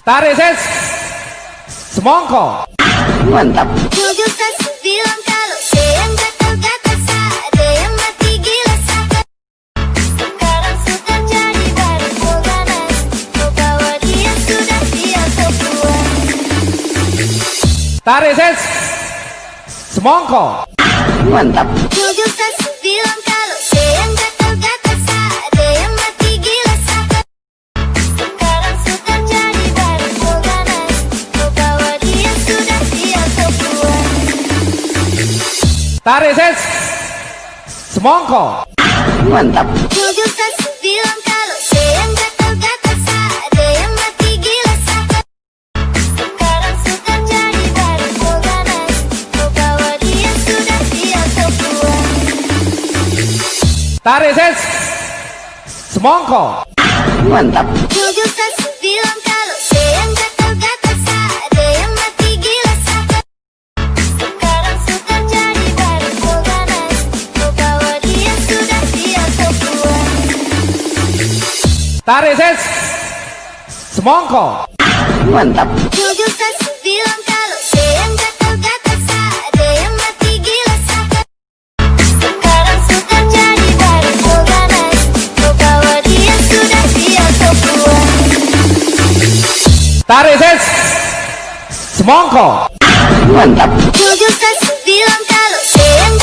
Tarik ses semongko. Mantap. Jujur saya bilang kalau yang gatal-gatal ada yang mati gila sakit. Sekarang sudah jadi baru kau ganas, kau bawa dia sudah siap kau buat. Tarik ses semongko. Mantap. Jujur saya bilang kalau yang gatal-gatal ada yang mati gila sakit. Sekarang sudah jadi baru kau ganas, kau bawa dia sudah siap kau buat. Tarik ses semongko. Mantap. Jujur saya bilang kalau yang gatal-gatal ada yang mati gila sakit. Sekarang sudah jadi baru kau ganas, kau bawa dia sudah siap kau buat. Tarik ses semongko. Mantap. Jujur saya bilang kalau yang gatal-gatal ada yang mati gila sakit. Sekarang sudah jadi baru kau ganas, kau bawa dia sudah siap kau buat. Tarik ses semongko. Mantap. Jujur saya bilang kalau yang gatal-gatal ada yang mati gila sakit. Sekarang sudah jadi baru kau ganas, kau bawa dia sudah siap kau buat. Tarik ses semongko. Mantap. Jujur saya bilang kalau yang